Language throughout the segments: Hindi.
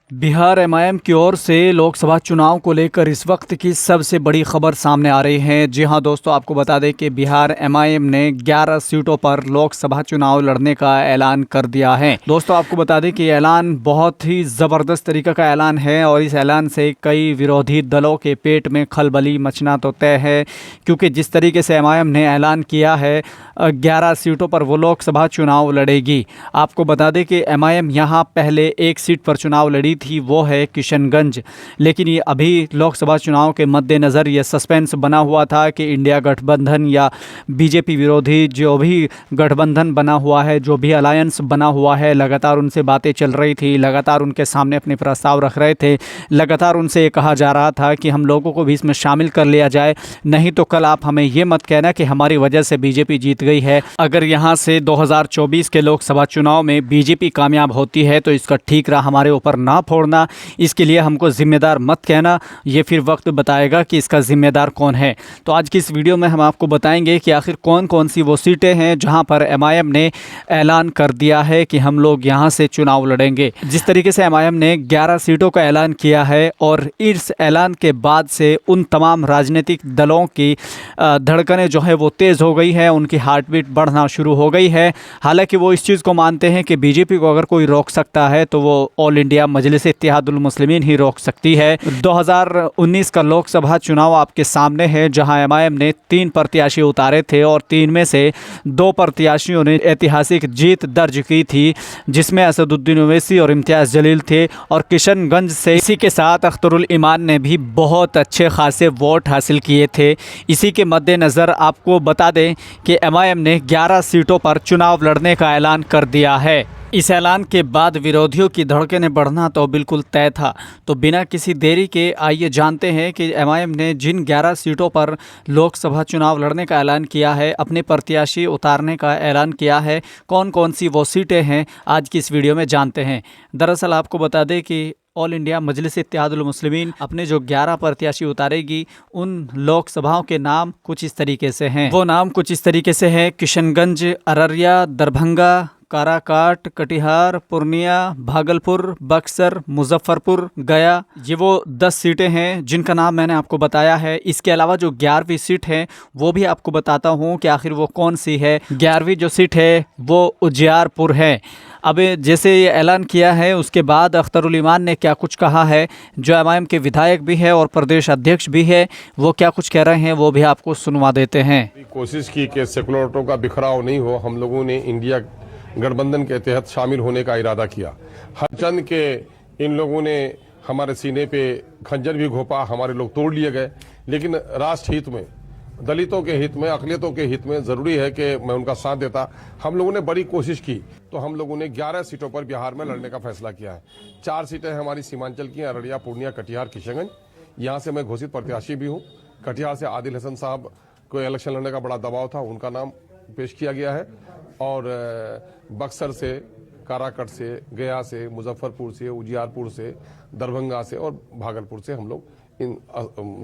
बिहार एमआईएम की ओर से लोकसभा चुनाव को लेकर इस वक्त की सबसे बड़ी खबर सामने आ रही है। जी हां दोस्तों, आपको बता दें कि बिहार एमआईएम ने 11 सीटों पर लोकसभा चुनाव लड़ने का ऐलान कर दिया है। दोस्तों आपको बता दें कि ऐलान बहुत ही ज़बरदस्त तरीके का ऐलान है और इस ऐलान से कई विरोधी दलों के पेट में खलबली मचना तो तय है, क्योंकि जिस तरीके से एमआईएम ने ऐलान किया है 11 सीटों पर वो लोकसभा चुनाव लड़ेगी। आपको बता दें कि एमआईएम यहाँ पहले एक सीट पर चुनाव लड़ी थी, वो है किशनगंज, लेकिन ये अभी लोकसभा चुनाव के मद्देनज़र ये सस्पेंस बना हुआ था कि इंडिया गठबंधन या बीजेपी विरोधी जो भी गठबंधन बना हुआ है, जो भी अलायंस बना हुआ है, लगातार उनसे बातें चल रही थी, लगातार उनके सामने अपने प्रस्ताव रख रहे थे, लगातार उनसे ये कहा जा रहा था कि हम लोगों को भी इसमें शामिल कर लिया जाए, नहीं तो कल आप हमें ये मत कहना कि हमारी वजह से बीजेपी जीत गई है। अगर यहाँ से 2024 के लोकसभा चुनाव में बीजेपी कामयाब होती है तो इसका ठीकरा हमारे ऊपर ना फोड़ना, इसके लिए हमको जिम्मेदार मत कहना, ये फिर वक्त बताएगा कि इसका जिम्मेदार कौन है। तो आज की इस वीडियो में हम आपको बताएंगे कि आखिर कौन कौन सी वो सीटें हैं जहां पर एमआईएम ने ऐलान कर दिया है कि हम लोग यहां से चुनाव लड़ेंगे। जिस तरीके से एमआईएम ने 11 सीटों का ऐलान किया है और इस ऐलान के बाद से उन तमाम राजनीतिक दलों की धड़कनें जो है वो तेज़ हो गई है, उनकी हार्ट बीट बढ़ना शुरू हो गई है। हालांकि वो इस चीज़ को मानते हैं कि बीजेपी को अगर कोई रोक सकता है तो वो ऑल इंडिया मजलिस इत्तेहादुल मुस्लिमीन ही रोक सकती है। 2019 का लोकसभा चुनाव आपके सामने है, जहां एमआईएम ने 3 प्रत्याशी उतारे थे और 3 में से 2 प्रत्याशियों ने ऐतिहासिक जीत दर्ज की थी, जिसमें असदुद्दीन ओवैसी और इम्तियाज़ जलील थे। और किशनगंज से इसी के साथ अख्तरुल ईमान ने भी बहुत अच्छे खासे वोट हासिल किए थे। इसी के मद्देनज़र आपको बता दें कि एमआईएम ने 11 सीटों पर चुनाव लड़ने का ऐलान कर दिया है। इस ऐलान के बाद विरोधियों की धड़कनें बढ़ना तो बिल्कुल तय था। तो बिना किसी देरी के आइए जानते हैं कि एमआईएम ने जिन 11 सीटों पर लोकसभा चुनाव लड़ने का ऐलान किया है, अपने प्रत्याशी उतारने का ऐलान किया है, कौन कौन सी वो सीटें हैं, आज की इस वीडियो में जानते हैं। दरअसल आपको बता दें कि ऑल इंडिया मजलिस इत्तेहादुल मुस्लिमीन अपने जो 11 प्रत्याशी उतारेगी, उन लोकसभाओं के नाम कुछ इस तरीके से हैं। वो नाम कुछ इस तरीके से हैं: किशनगंज, अररिया, दरभंगा, काराकाट, कटिहार, पूर्णिया, भागलपुर, बक्सर, मुजफ्फरपुर, गया। ये वो 10 सीटें हैं जिनका नाम मैंने आपको बताया है। इसके अलावा जो 11वीं सीट है वो भी आपको बताता हूँ कि आखिर वो कौन सी है। 11वीं जो सीट है वो उजियारपुर है। अब जैसे ये ऐलान किया है उसके बाद अख्तरुल ईमान ने क्या कुछ कहा है, जो एमआईएम के विधायक भी है और प्रदेश अध्यक्ष भी है, वो क्या कुछ कह रहे हैं वो भी आपको सुनवा देते हैं। कोशिश की कि सेकुलरिटों का बिखराव नहीं हो, हम लोगों ने इंडिया गठबंधन के तहत शामिल होने का इरादा किया। हरचंद के इन लोगों ने हमारे सीने पे खंजर भी घोंपा, हमारे लोग तोड़ लिए गए, लेकिन राष्ट्र हित में, दलितों के हित में, अकलियतों के हित में जरूरी है कि मैं उनका साथ देता। हम लोगों ने बड़ी कोशिश की तो हम लोगों ने 11 सीटों पर बिहार में लड़ने का फैसला किया है। 4 सीटें हमारी सीमांचल की, अररिया, पूर्णिया, कटिहार, किशनगंज। यहाँ से मैं घोषित प्रत्याशी भी हूँ। कटिहार से आदिल हसन साहब को इलेक्शन लड़ने का बड़ा दबाव था, उनका नाम पेश किया गया है। और बक्सर से, काराकट से, गया से, मुजफ्फरपुर से, उजियारपुर से, दरभंगा से और भागलपुर से हम लोग इन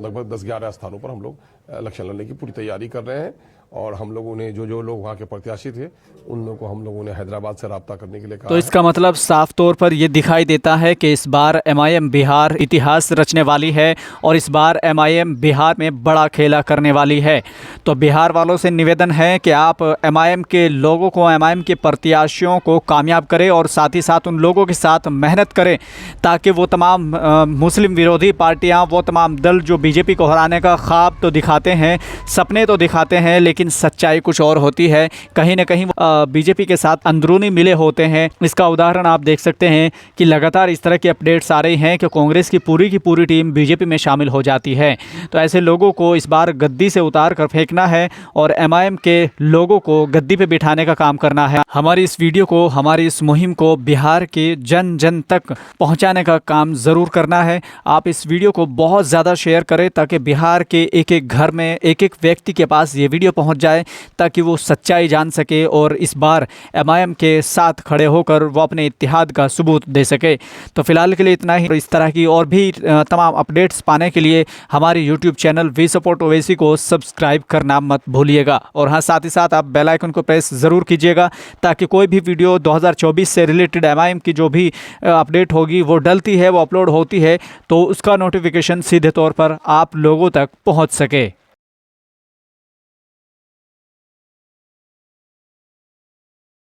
लगभग 10-11 स्थानों पर हम लोग इलेक्शन लड़ने की पूरी तैयारी कर रहे हैं। और हम लोगों ने जो लोग वहाँ के प्रत्याशी थे उन लोगों को हम लोगों ने हैदराबाद से रब्ता करने के लिए कहा। तो इसका मतलब साफ तौर पर यह दिखाई देता है कि इस बार एमआईएम बिहार इतिहास रचने वाली है और इस बार एमआईएम बिहार में बड़ा खेला करने वाली है। तो बिहार वालों से निवेदन है कि आप एमआईएम के लोगों को, एमआईएम के प्रत्याशियों को कामयाब करें और साथ ही साथ उन लोगों के साथ मेहनत करें ताकि वो तमाम मुस्लिम विरोधी पार्टियाँ, वो तमाम दल जो बीजेपी को हराने का ख्वाब तो दिखाते हैं, सपने तो दिखाते हैं, लेकिन सच्चाई कुछ और होती है। कहीं ना कहीं बीजेपी के साथ अंदरूनी मिले होते हैं। इसका उदाहरण आप देख सकते हैं कि लगातार इस तरह के अपडेट्स आ रही हैं कि कांग्रेस की पूरी टीम बीजेपी में शामिल हो जाती है। तो ऐसे लोगों को इस बार गद्दी से उतार कर फेंकना है और एमआईएम के लोगों को गद्दी पे बिठाने का काम करना है। हमारी इस वीडियो को, हमारी इस मुहिम को बिहार के जन जन तक पहुँचाने का काम ज़रूर करना है। आप इस वीडियो को बहुत ज़्यादा शेयर करें ताकि बिहार के एक एक घर में, एक एक व्यक्ति के पास ये वीडियो पहुंच जाए ताकि वो सच्चाई जान सके और इस बार एमआईएम के साथ खड़े होकर वो अपने इत्तेहाद का सबूत दे सके। तो फिलहाल के लिए इतना ही। इस तरह की और भी तमाम अपडेट्स पाने के लिए हमारे YouTube channel we support Owaisi को सब्सक्राइब करना मत भूलिएगा। और हाँ, साथ ही साथ आप बेल आइकन को प्रेस ज़रूर कीजिएगा ताकि कोई भी वीडियो 2024 से रिलेटेड एमआईएम की जो भी अपडेट होगी वो डलती है, वो अपलोड होती है, तो उसका नोटिफिकेशन सीधे तौर पर आप लोगों तक पहुंच सके।